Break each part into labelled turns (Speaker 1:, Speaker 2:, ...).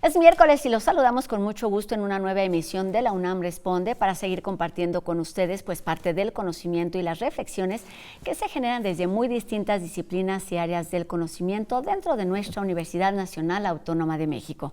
Speaker 1: Es miércoles y los saludamos con mucho gusto en una nueva emisión de la UNAM Responde para seguir compartiendo con ustedes pues parte del conocimiento y las reflexiones que se generan desde muy distintas disciplinas y áreas del conocimiento dentro de nuestra Universidad Nacional Autónoma de México.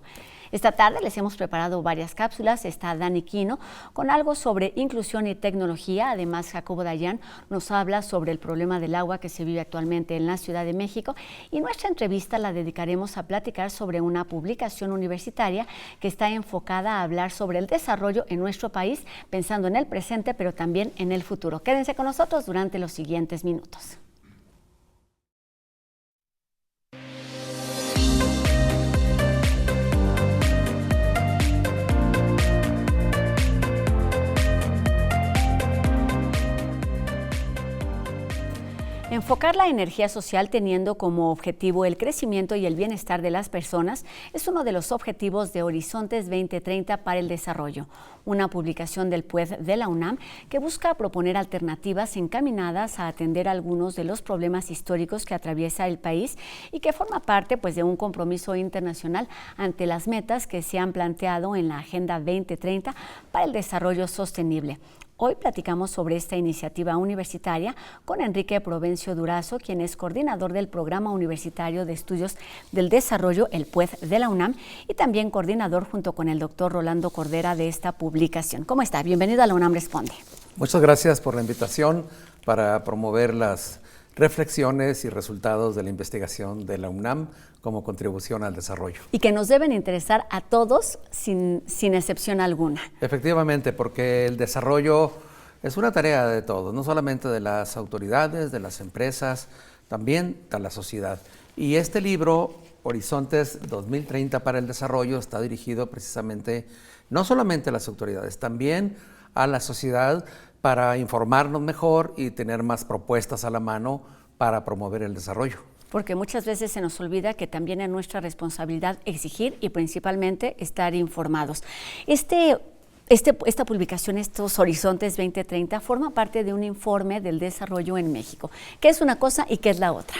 Speaker 1: Esta tarde les hemos preparado varias cápsulas. Está Dani Quino con algo sobre inclusión y tecnología. Además, Jacobo Dayan nos habla sobre el problema del agua que se vive actualmente en la Ciudad de México. Y nuestra entrevista la dedicaremos a platicar sobre una publicación universitaria que está enfocada a hablar sobre el desarrollo en nuestro país, pensando en el presente, pero también en el futuro. Quédense con nosotros durante los siguientes minutos. Enfocar la energía social teniendo como objetivo el crecimiento y el bienestar de las personas es uno de los objetivos de Horizontes 2030 para el Desarrollo, una publicación del PUED de la UNAM que busca proponer alternativas encaminadas a atender algunos de los problemas históricos que atraviesa el país y que forma parte de un compromiso internacional ante las metas que se han planteado en la Agenda 2030 para el Desarrollo Sostenible. Hoy platicamos sobre esta iniciativa universitaria con Enrique Provencio Durazo, quien es coordinador del Programa Universitario de Estudios del Desarrollo, el PUED de la UNAM, y también coordinador junto con el doctor Rolando Cordera de esta publicación. ¿Cómo está? Bienvenido a la UNAM Responde.
Speaker 2: Muchas gracias por la invitación para promover las reflexiones y resultados de la investigación de la UNAM como contribución al desarrollo.
Speaker 1: Y que nos deben interesar a todos sin excepción alguna.
Speaker 2: Efectivamente, porque el desarrollo es una tarea de todos, no solamente de las autoridades, de las empresas, también de la sociedad. Y este libro, Horizontes 2030 para el Desarrollo, está dirigido precisamente no solamente a las autoridades, también a la sociedad para informarnos mejor y tener más propuestas a la mano para promover el desarrollo.
Speaker 1: Porque muchas veces se nos olvida que también es nuestra responsabilidad exigir y principalmente estar informados. Esta publicación, estos Horizontes 2030, forma parte de un informe del desarrollo en México. ¿Qué es una cosa y qué es la otra?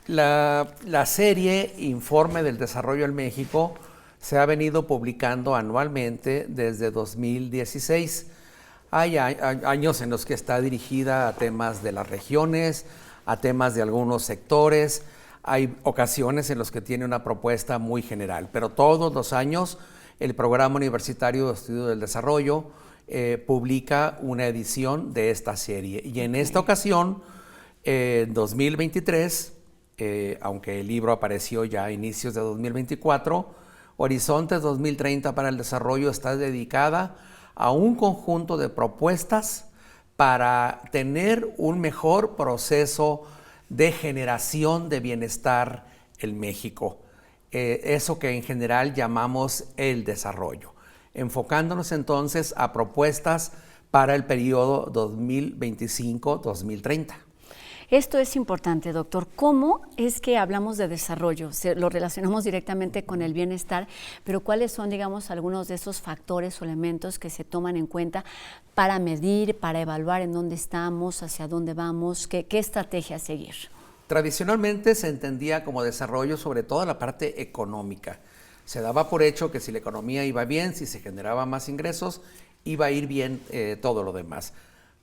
Speaker 2: La serie Informe del Desarrollo en México se ha venido publicando anualmente desde 2016. Hay años en los que está dirigida a temas de las regiones, a temas de algunos sectores. Hay ocasiones en los que tiene una propuesta muy general, pero todos los años el Programa Universitario de Estudio del Desarrollo publica una edición de esta serie. Y en esta ocasión, en 2023, aunque el libro apareció ya a inicios de 2024, Horizontes 2030 para el Desarrollo está dedicada a un conjunto de propuestas para tener un mejor proceso de generación de bienestar en México. Eso que en general llamamos el desarrollo, enfocándonos entonces a propuestas para el periodo 2025-2030.
Speaker 1: Esto es importante, doctor. ¿Cómo es que hablamos de desarrollo? Lo relacionamos directamente con el bienestar, pero ¿cuáles son, digamos, algunos de esos factores o elementos que se toman en cuenta para medir, para evaluar en dónde estamos, hacia dónde vamos, qué estrategia seguir?
Speaker 2: Tradicionalmente se entendía como desarrollo sobre todo la parte económica. Se daba por hecho que si la economía iba bien, si se generaba más ingresos, iba a ir bien todo lo demás.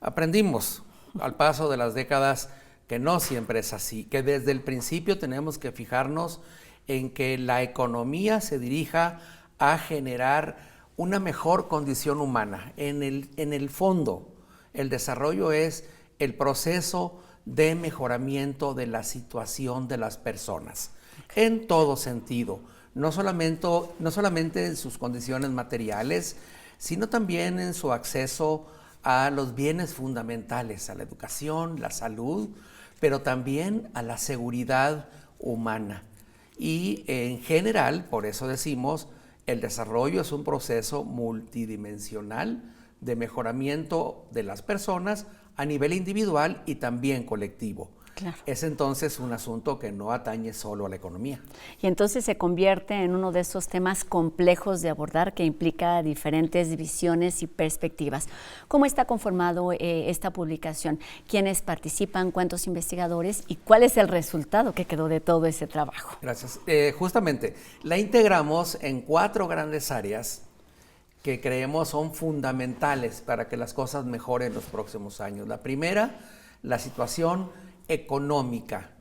Speaker 2: Aprendimos al paso de las décadas que no siempre es así, que desde el principio tenemos que fijarnos en que la economía se dirija a generar una mejor condición humana. En el fondo, el desarrollo es el proceso de mejoramiento de la situación de las personas, en todo sentido, no solamente en sus condiciones materiales, sino también en su acceso a los bienes fundamentales, a la educación, la salud, pero también a la seguridad humana. Y en general, por eso decimos, el desarrollo es un proceso multidimensional de mejoramiento de las personas a nivel individual y también colectivo.
Speaker 1: Claro.
Speaker 2: Es entonces un asunto que no atañe solo a la economía.
Speaker 1: Y entonces se convierte en uno de esos temas complejos de abordar que implica diferentes visiones y perspectivas. ¿Cómo está conformado esta publicación? ¿Quiénes participan? ¿Cuántos investigadores? ¿Y cuál es el resultado que quedó de todo ese trabajo?
Speaker 2: Gracias. Justamente, la integramos en 4 grandes áreas que creemos son fundamentales para que las cosas mejoren en los próximos años. La primera, la situación económica,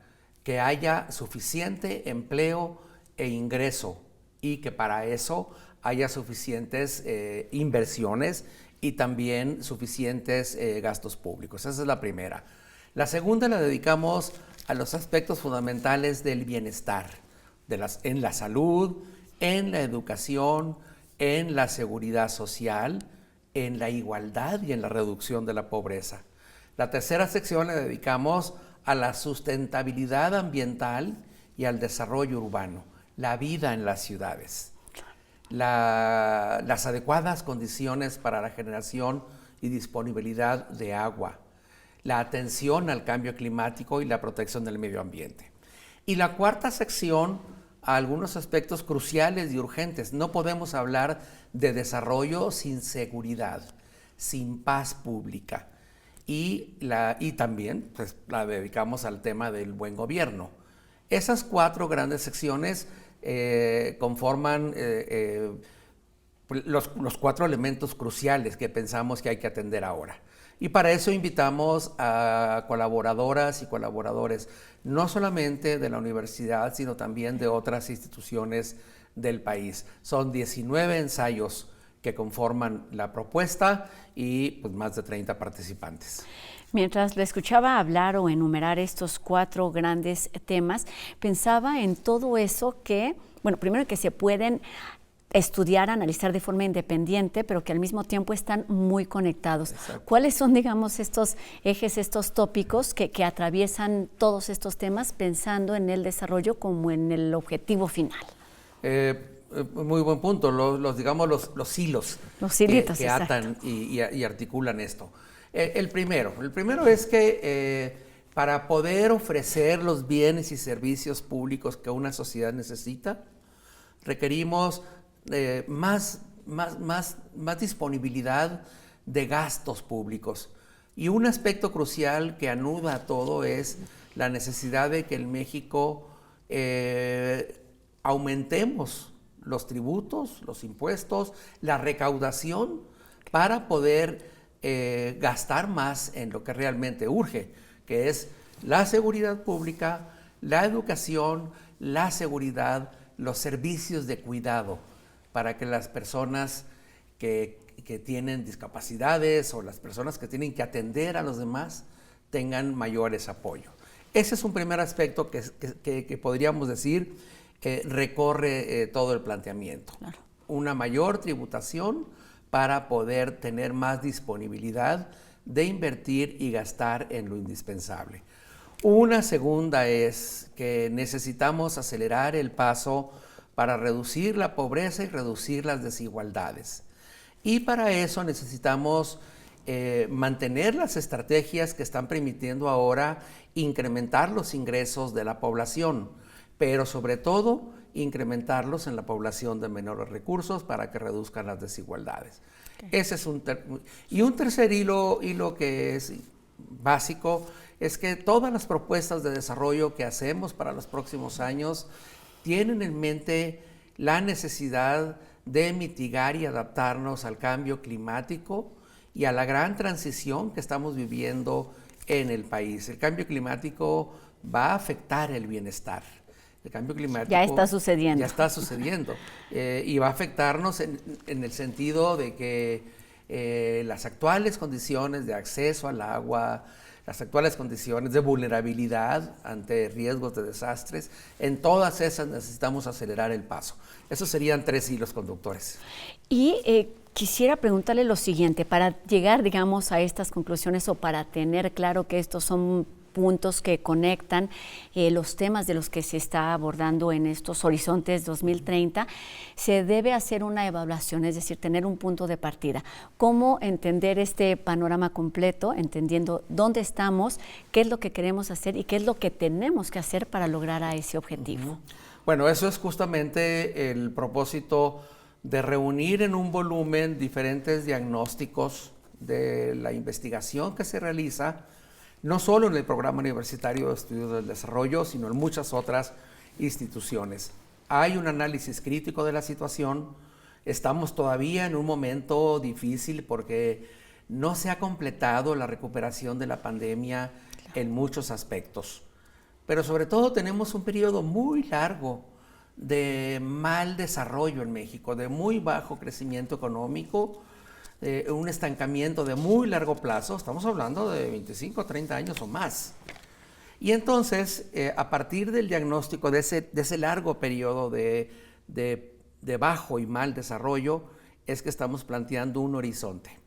Speaker 2: que haya suficiente empleo e ingreso y que para eso haya suficientes inversiones y también suficientes gastos públicos. Esa es la primera. La segunda la dedicamos a los aspectos fundamentales del bienestar, en la salud, en la educación, en la seguridad social, en la igualdad y en la reducción de la pobreza. La tercera sección la dedicamos a la sustentabilidad ambiental y al desarrollo urbano, la vida en las ciudades, las adecuadas condiciones para la generación y disponibilidad de agua, la atención al cambio climático y la protección del medio ambiente. Y la cuarta sección, a algunos aspectos cruciales y urgentes. No podemos hablar de desarrollo sin seguridad, sin paz pública. Y también pues, la dedicamos al tema del buen gobierno. Esas 4 grandes secciones conforman los 4 elementos cruciales que pensamos que hay que atender ahora. Y para eso invitamos a colaboradoras y colaboradores, no solamente de la universidad, sino también de otras instituciones del país. Son 19 ensayos que conforman la propuesta y pues, más de 30 participantes.
Speaker 1: Mientras le escuchaba hablar o enumerar estos 4 grandes temas, pensaba en todo eso que, bueno, primero que se pueden estudiar, analizar de forma independiente, pero que al mismo tiempo están muy conectados.
Speaker 2: Exacto.
Speaker 1: ¿Cuáles son, digamos, estos ejes, estos tópicos que atraviesan todos estos temas pensando en el desarrollo como en el objetivo final?
Speaker 2: Muy buen punto, los hilos
Speaker 1: Los hilitos,
Speaker 2: que atan y articulan esto. El primero es que para poder ofrecer los bienes y servicios públicos que una sociedad necesita, requerimos más disponibilidad de gastos públicos. Y un aspecto crucial que anuda a todo es la necesidad de que en México aumentemos los tributos, los impuestos, la recaudación para poder gastar más en lo que realmente urge, que es la seguridad pública, la educación, la seguridad, los servicios de cuidado, para que las personas que tienen discapacidades o las personas que tienen que atender a los demás tengan mayores apoyos. Ese es un primer aspecto que podríamos decir recorre todo el planteamiento. Claro. Una mayor tributación para poder tener más disponibilidad de invertir y gastar en lo indispensable. Una segunda es que necesitamos acelerar el paso para reducir la pobreza y reducir las desigualdades. Y para eso necesitamos mantener las estrategias que están permitiendo ahora incrementar los ingresos de la población, pero sobre todo incrementarlos en la población de menores recursos para que reduzcan las desigualdades. Okay. Ese es un tercer hilo que es básico, es que todas las propuestas de desarrollo que hacemos para los próximos años tienen en mente la necesidad de mitigar y adaptarnos al cambio climático y a la gran transición que estamos viviendo en el país. El cambio climático va a afectar el bienestar. El cambio climático
Speaker 1: ya está sucediendo.
Speaker 2: Ya está sucediendo y va a afectarnos en el sentido de que las actuales condiciones de acceso al agua, las actuales condiciones de vulnerabilidad ante riesgos de desastres, en todas esas necesitamos acelerar el paso. Esos serían 3 hilos conductores.
Speaker 1: Y quisiera preguntarle lo siguiente, para llegar, digamos, a estas conclusiones o para tener claro que estos son puntos que conectan los temas de los que se está abordando en estos horizontes 2030, se debe hacer una evaluación, es decir, tener un punto de partida. ¿Cómo entender este panorama completo, entendiendo dónde estamos, qué es lo que queremos hacer y qué es lo que tenemos que hacer para lograr a ese objetivo?
Speaker 2: Bueno, eso es justamente el propósito de reunir en un volumen diferentes diagnósticos de la investigación que se realiza, no solo en el Programa Universitario de Estudios del Desarrollo, sino en muchas otras instituciones. Hay un análisis crítico de la situación. Estamos todavía en un momento difícil porque no se ha completado la recuperación de la pandemia en muchos aspectos. Pero sobre todo tenemos un periodo muy largo de mal desarrollo en México, de muy bajo crecimiento económico, un estancamiento de muy largo plazo, estamos hablando de 25, 30 años o más. Y entonces, a partir del diagnóstico de ese largo periodo de bajo y mal desarrollo, es que estamos planteando un horizonte.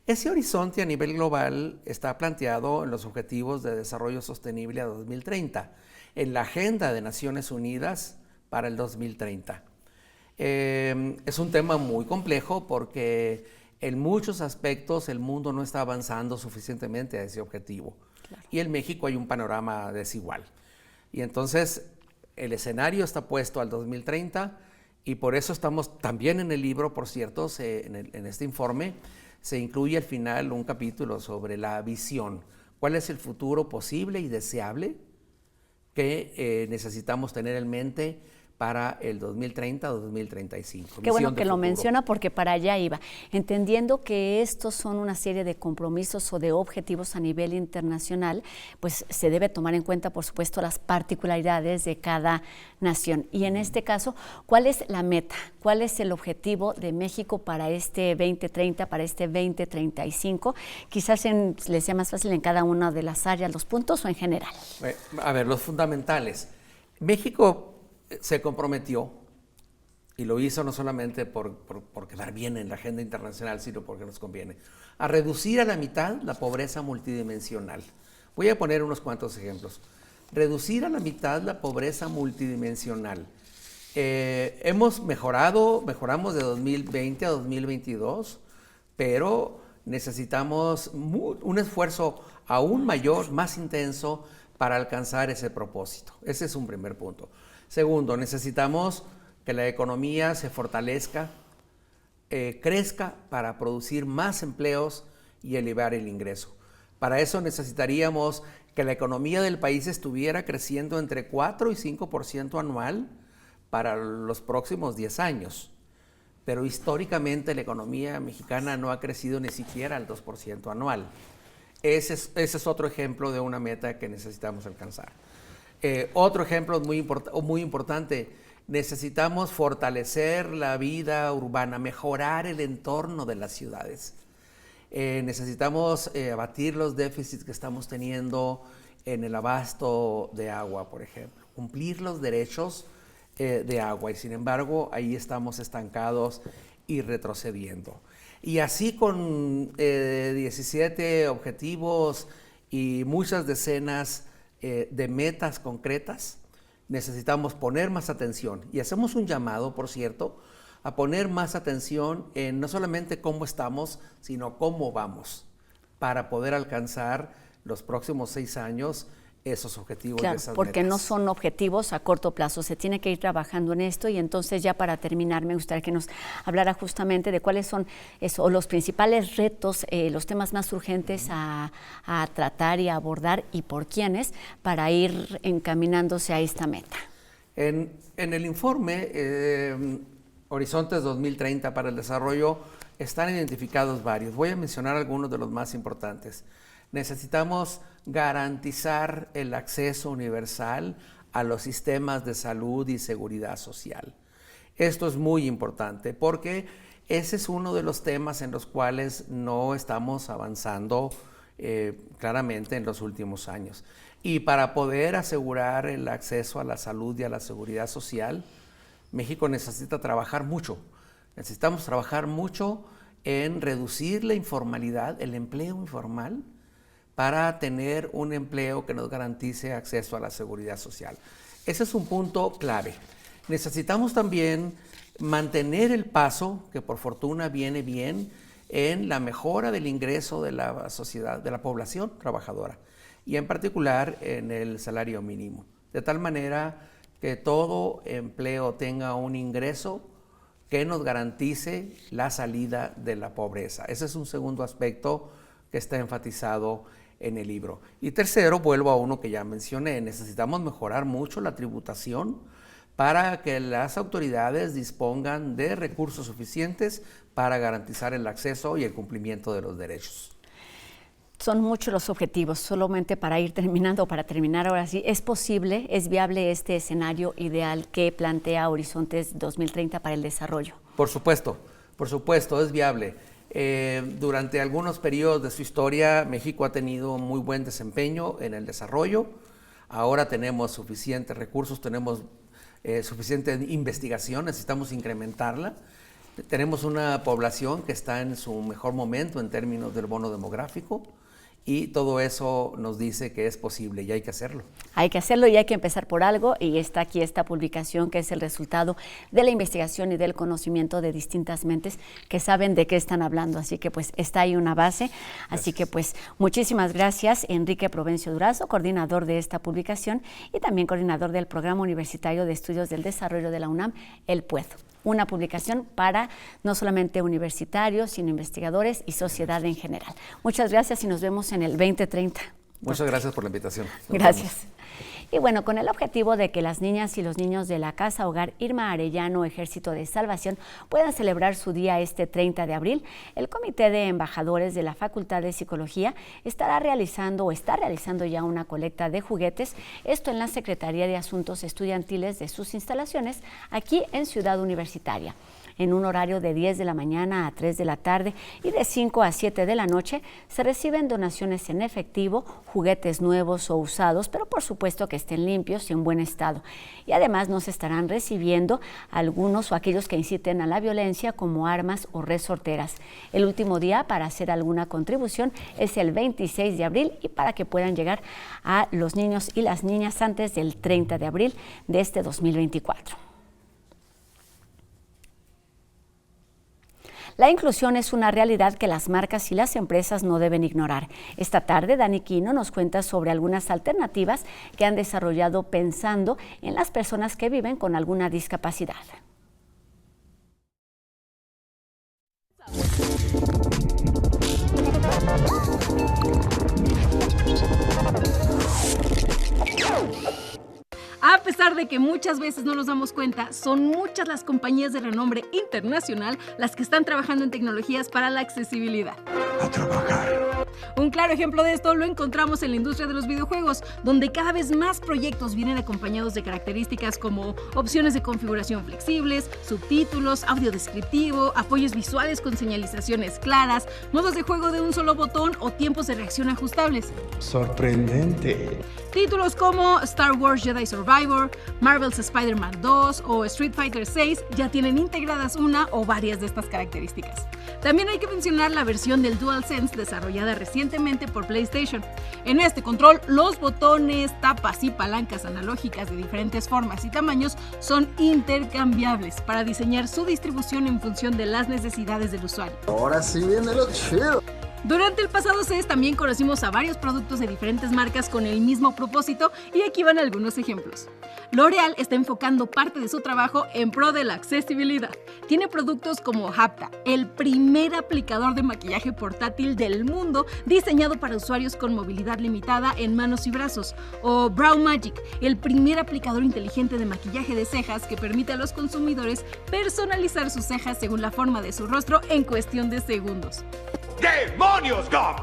Speaker 2: Ese horizonte a nivel global está planteado en los Objetivos de Desarrollo Sostenible a 2030, en la Agenda de Naciones Unidas para el 2030. Es un tema muy complejo porque en muchos aspectos el mundo no está avanzando suficientemente a ese objetivo. Claro. Y en México hay un panorama desigual. Y entonces el escenario está puesto al 2030 y por eso estamos también en el libro, por cierto, en este informe, se incluye al final un capítulo sobre la visión. ¿Cuál es el futuro posible y deseable que necesitamos tener en mente para el 2030 o 2035?
Speaker 1: Qué bueno que lo menciona porque para allá iba. Entendiendo que estos son una serie de compromisos o de objetivos a nivel internacional, pues se debe tomar en cuenta, por supuesto, las particularidades de cada nación. Y en este caso, ¿cuál es la meta? ¿Cuál es el objetivo de México para este 2030, para este 2035? Quizás les sea más fácil en cada una de las áreas, los puntos o en general.
Speaker 2: A ver, los fundamentales. México se comprometió, y lo hizo no solamente por quedar bien en la agenda internacional, sino porque nos conviene, a reducir a la mitad la pobreza multidimensional. Voy a poner unos cuantos ejemplos. Reducir a la mitad la pobreza multidimensional. Mejoramos de 2020 a 2022, pero necesitamos un esfuerzo aún mayor, más intenso, para alcanzar ese propósito. Ese es un primer punto. Segundo, necesitamos que la economía se fortalezca, crezca para producir más empleos y elevar el ingreso. Para eso necesitaríamos que la economía del país estuviera creciendo entre 4 y 5% anual para los próximos 10 años. Pero históricamente la economía mexicana no ha crecido ni siquiera al 2% anual. Ese es otro ejemplo de una meta que necesitamos alcanzar. Otro ejemplo muy importante, necesitamos fortalecer la vida urbana, mejorar el entorno de las ciudades. Necesitamos abatir los déficits que estamos teniendo en el abasto de agua, por ejemplo, cumplir los derechos de agua y sin embargo ahí estamos estancados y retrocediendo. Y así con 17 objetivos y muchas decenas de metas concretas, necesitamos poner más atención. Y hacemos un llamado, por cierto, a poner más atención en no solamente cómo estamos, sino cómo vamos, para poder alcanzar los próximos 6 años esos objetivos.
Speaker 1: Claro,
Speaker 2: de esas
Speaker 1: porque
Speaker 2: metas.
Speaker 1: no son objetivos a corto plazo, se tiene que ir trabajando en esto y entonces ya para terminar me gustaría que nos hablara justamente de cuáles son los principales retos, los temas más urgentes a tratar y a abordar y por quiénes para ir encaminándose a esta meta.
Speaker 2: En el informe Horizontes 2030 para el Desarrollo están identificados varios. Voy a mencionar algunos de los más importantes. Necesitamos garantizar el acceso universal a los sistemas de salud y seguridad social. Esto es muy importante porque ese es uno de los temas en los cuales no estamos avanzando claramente en los últimos años. Y para poder asegurar el acceso a la salud y a la seguridad social, México necesita trabajar mucho. Necesitamos trabajar mucho en reducir la informalidad, el empleo informal, para tener un empleo que nos garantice acceso a la seguridad social. Ese es un punto clave. Necesitamos también mantener el paso, que por fortuna viene bien, en la mejora del ingreso de la sociedad, de la población trabajadora, y en particular en el salario mínimo, de tal manera que todo empleo tenga un ingreso que nos garantice la salida de la pobreza. Ese es un segundo aspecto que está enfatizado en el libro. Y tercero, vuelvo a uno que ya mencioné, necesitamos mejorar mucho la tributación para que las autoridades dispongan de recursos suficientes para garantizar el acceso y el cumplimiento de los derechos.
Speaker 1: Son muchos los objetivos, solamente para ir terminando, para terminar ahora sí, ¿es posible, es viable este escenario ideal que plantea Horizontes 2030 para el desarrollo?
Speaker 2: Por supuesto, es viable. Durante algunos periodos de su historia, México ha tenido muy buen desempeño en el desarrollo. Ahora tenemos suficientes recursos, tenemos suficiente investigación, necesitamos incrementarla. Tenemos una población que está en su mejor momento en términos del bono demográfico, y todo eso nos dice que es posible y hay que hacerlo.
Speaker 1: Hay que hacerlo y hay que empezar por algo, y está aquí esta publicación que es el resultado de la investigación y del conocimiento de distintas mentes que saben de qué están hablando, así que pues está ahí una base. Así que pues muchísimas gracias, Enrique Provencio Durazo, coordinador de esta publicación y también coordinador del Programa Universitario de Estudios del Desarrollo de la UNAM, el PUED. Una publicación para no solamente universitarios, sino investigadores y sociedad en general. Muchas gracias y nos vemos en el 2030.
Speaker 2: Muchas gracias por la invitación.
Speaker 1: Gracias. Y bueno, con el objetivo de que las niñas y los niños de la Casa Hogar Irma Arellano Ejército de Salvación puedan celebrar su día este 30 de abril, el Comité de Embajadores de la Facultad de Psicología está realizando ya una colecta de juguetes, esto en la Secretaría de Asuntos Estudiantiles de sus instalaciones aquí en Ciudad Universitaria. En un horario de 10 de la mañana a 3 de la tarde y de 5 a 7 de la noche se reciben donaciones en efectivo, juguetes nuevos o usados, pero por supuesto que estén limpios y en buen estado. Y además no se estarán recibiendo algunos o aquellos que inciten a la violencia como armas o resorteras. El último día para hacer alguna contribución es el 26 de abril y para que puedan llegar a los niños y las niñas antes del 30 de abril de este 2024. La inclusión es una realidad que las marcas y las empresas no deben ignorar. Esta tarde, Dani Quino nos cuenta sobre algunas alternativas que han desarrollado pensando en las personas que viven con alguna discapacidad.
Speaker 3: A pesar de que muchas veces no nos damos cuenta, son muchas las compañías de renombre internacional las que están trabajando en tecnologías para la accesibilidad.
Speaker 4: A trabajar.
Speaker 3: Un claro ejemplo de esto lo encontramos en la industria de los videojuegos, donde cada vez más proyectos vienen acompañados de características como opciones de configuración flexibles, subtítulos, audio descriptivo, apoyos visuales con señalizaciones claras, modos de juego de un solo botón o tiempos de reacción ajustables.
Speaker 4: Sorprendente.
Speaker 3: Títulos como Star Wars Jedi Survivor, Marvel's Spider-Man 2 o Street Fighter 6 ya tienen integradas una o varias de estas características. También hay que mencionar la versión del DualSense desarrollada recientemente por PlayStation. En este control, los botones, tapas y palancas analógicas de diferentes formas y tamaños son intercambiables para diseñar su distribución en función de las necesidades del usuario.
Speaker 4: Ahora sí viene lo chido.
Speaker 3: Durante el pasado CES también conocimos a varios productos de diferentes marcas con el mismo propósito y aquí van algunos ejemplos. L'Oréal está enfocando parte de su trabajo en pro de la accesibilidad. Tiene productos como Hapta, el primer aplicador de maquillaje portátil del mundo diseñado para usuarios con movilidad limitada en manos y brazos, o Brow Magic, el primer aplicador inteligente de maquillaje de cejas que permite a los consumidores personalizar sus cejas según la forma de su rostro en cuestión de segundos.
Speaker 5: ¡Demonios, Gob!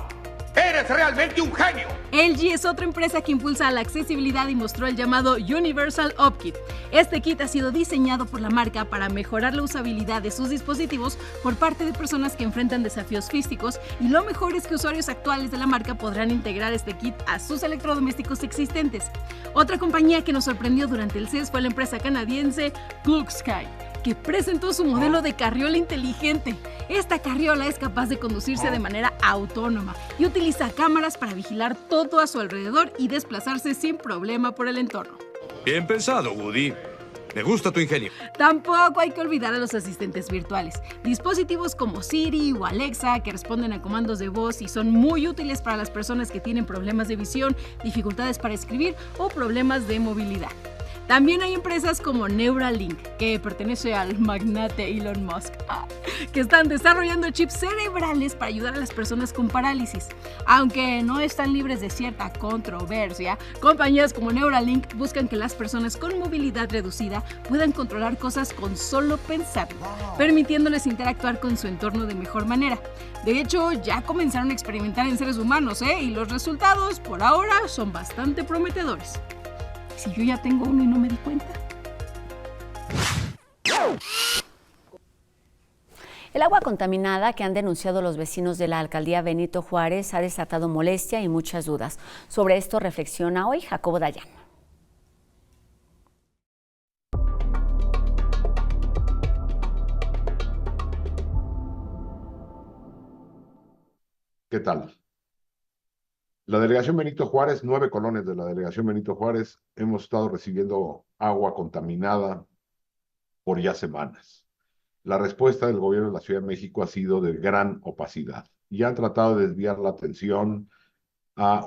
Speaker 5: ¡Eres realmente un genio!
Speaker 3: LG es otra empresa que impulsa la accesibilidad y mostró el llamado Universal Up Kit. Este kit ha sido diseñado por la marca para mejorar la usabilidad de sus dispositivos por parte de personas que enfrentan desafíos físicos, y lo mejor es que usuarios actuales de la marca podrán integrar este kit a sus electrodomésticos existentes. Otra compañía que nos sorprendió durante el CES fue la empresa canadiense Blue Sky. que presentó su modelo de carriola inteligente. Esta carriola es capaz de conducirse de manera autónoma y utiliza cámaras para vigilar todo a su alrededor y desplazarse sin problema por el entorno.
Speaker 5: Bien pensado, Woody. Me gusta tu ingenio.
Speaker 3: Tampoco hay que olvidar a los asistentes virtuales. Dispositivos como Siri o Alexa que responden a comandos de voz y son muy útiles para las personas que tienen problemas de visión, dificultades para escribir o problemas de movilidad. También hay empresas como Neuralink, que pertenece al magnate Elon Musk, que están desarrollando chips cerebrales para ayudar a las personas con parálisis. Aunque no están libres de cierta controversia, compañías como Neuralink buscan que las personas con movilidad reducida puedan controlar cosas con solo pensarlo, permitiéndoles interactuar con su entorno de mejor manera. De hecho, ya comenzaron a experimentar en seres humanos, y los resultados, por ahora, son bastante prometedores. Si yo ya tengo uno y no me di cuenta.
Speaker 1: El agua contaminada que han denunciado los vecinos de la alcaldía Benito Juárez ha desatado molestia y muchas dudas. Sobre esto reflexiona hoy Jacobo Dayan.
Speaker 6: ¿Qué tal? La delegación Benito Juárez, 9 colonias de la delegación Benito Juárez, hemos estado recibiendo agua contaminada por ya semanas. La respuesta del gobierno de la Ciudad de México ha sido de gran opacidad y han tratado de desviar la atención a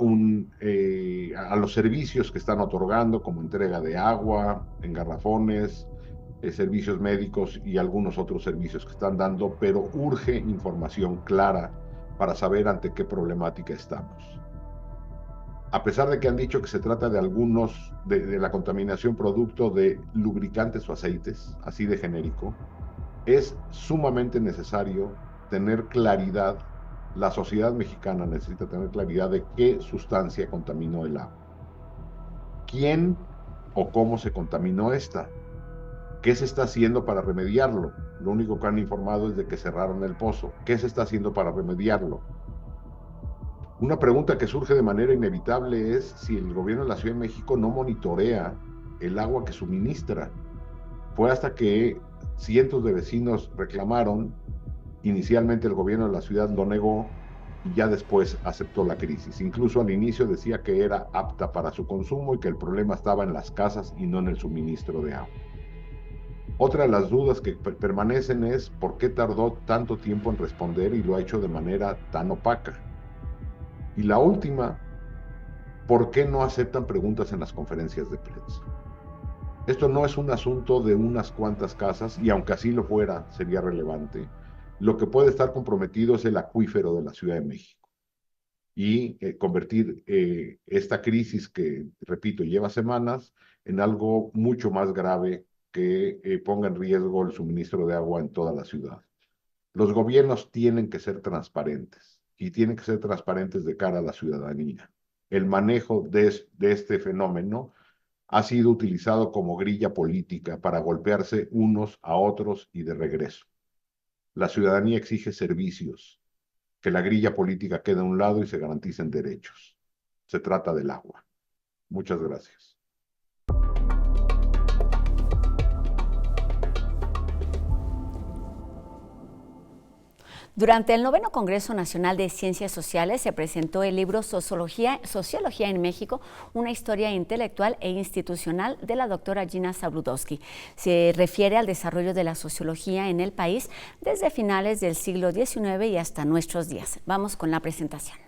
Speaker 6: los servicios que están otorgando, como entrega de agua en garrafones, servicios médicos y algunos otros servicios que están dando, pero urge información clara para saber ante qué problemática estamos. A pesar de que han dicho que se trata de algunos de la contaminación producto de lubricantes o aceites, así de genérico, es sumamente necesario tener claridad. La sociedad mexicana necesita tener claridad de qué sustancia contaminó el agua, quién o cómo se contaminó esta, qué se está haciendo para remediarlo. Lo único que han informado es de que cerraron el pozo. ¿Qué se está haciendo para remediarlo? Una pregunta que surge de manera inevitable es si el gobierno de la Ciudad de México no monitorea el agua que suministra. Fue hasta que cientos de vecinos reclamaron, inicialmente el gobierno de la ciudad lo negó y ya después aceptó la crisis. Incluso al inicio decía que era apta para su consumo y que el problema estaba en las casas y no en el suministro de agua. Otra de las dudas que permanecen es por qué tardó tanto tiempo en responder y lo ha hecho de manera tan opaca. Y la última, ¿por qué no aceptan preguntas en las conferencias de prensa? Esto no es un asunto de unas cuantas casas, y aunque así lo fuera, sería relevante. Lo que puede estar comprometido es el acuífero de la Ciudad de México. Y convertir esta crisis que, repito, lleva semanas, en algo mucho más grave que ponga en riesgo el suministro de agua en toda la ciudad. Los gobiernos tienen que ser transparentes. Y tienen que ser transparentes de cara a la ciudadanía. El manejo de este fenómeno ha sido utilizado como grilla política para golpearse unos a otros y de regreso. La ciudadanía exige servicios, que la grilla política quede a un lado y se garanticen derechos. Se trata del agua. Muchas gracias.
Speaker 1: Durante el 9º Congreso Nacional de Ciencias Sociales se presentó el libro Sociología en México, una historia intelectual e institucional de la doctora Gina Zabludovsky. Se refiere al desarrollo de la sociología en el país desde finales del siglo XIX y hasta nuestros días. Vamos con la presentación.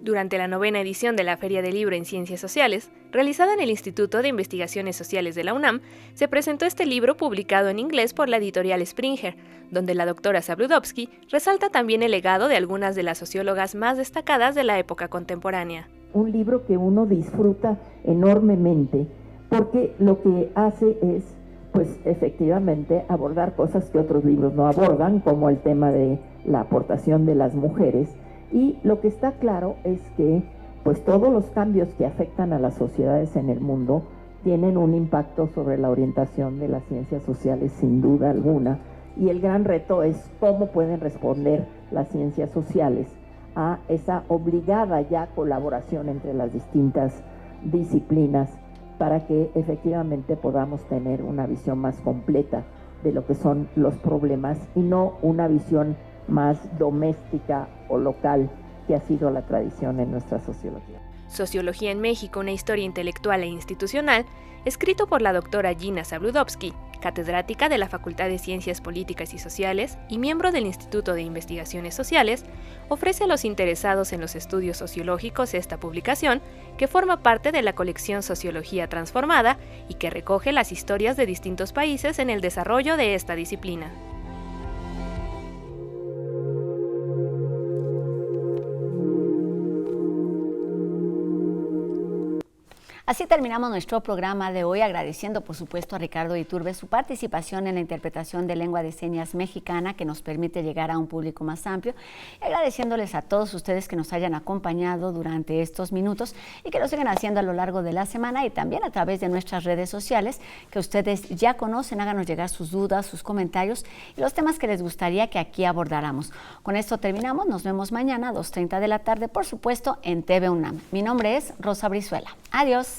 Speaker 7: Durante la 9ª edición de la Feria del Libro en Ciencias Sociales, realizada en el Instituto de Investigaciones Sociales de la UNAM, se presentó este libro publicado en inglés por la editorial Springer, donde la doctora Zabludovsky resalta también el legado de algunas de las sociólogas más destacadas de la época contemporánea.
Speaker 8: Un libro que uno disfruta enormemente, porque lo que hace es, pues efectivamente, abordar cosas que otros libros no abordan, como el tema de la aportación de las mujeres. Y lo que está claro es que pues todos los cambios que afectan a las sociedades en el mundo tienen un impacto sobre la orientación de las ciencias sociales, sin duda alguna, y el gran reto es cómo pueden responder las ciencias sociales a esa obligada ya colaboración entre las distintas disciplinas para que efectivamente podamos tener una visión más completa de lo que son los problemas y no una visión más doméstica o local que ha sido la tradición en nuestra sociología.
Speaker 7: Sociología en México, una historia intelectual e institucional, escrito por la doctora Gina Zabludovsky, catedrática de la Facultad de Ciencias Políticas y Sociales y miembro del Instituto de Investigaciones Sociales, ofrece a los interesados en los estudios sociológicos esta publicación, que forma parte de la colección Sociología Transformada y que recoge las historias de distintos países en el desarrollo de esta disciplina.
Speaker 1: Así terminamos nuestro programa de hoy, agradeciendo por supuesto a Ricardo Iturbe su participación en la interpretación de lengua de señas mexicana que nos permite llegar a un público más amplio, y agradeciéndoles a todos ustedes que nos hayan acompañado durante estos minutos y que lo sigan haciendo a lo largo de la semana y también a través de nuestras redes sociales que ustedes ya conocen. Háganos llegar sus dudas, sus comentarios y los temas que les gustaría que aquí abordáramos. Con esto terminamos, nos vemos mañana a 2:30 de la tarde, por supuesto, en TV UNAM. Mi nombre es Rosa Brizuela. Adiós.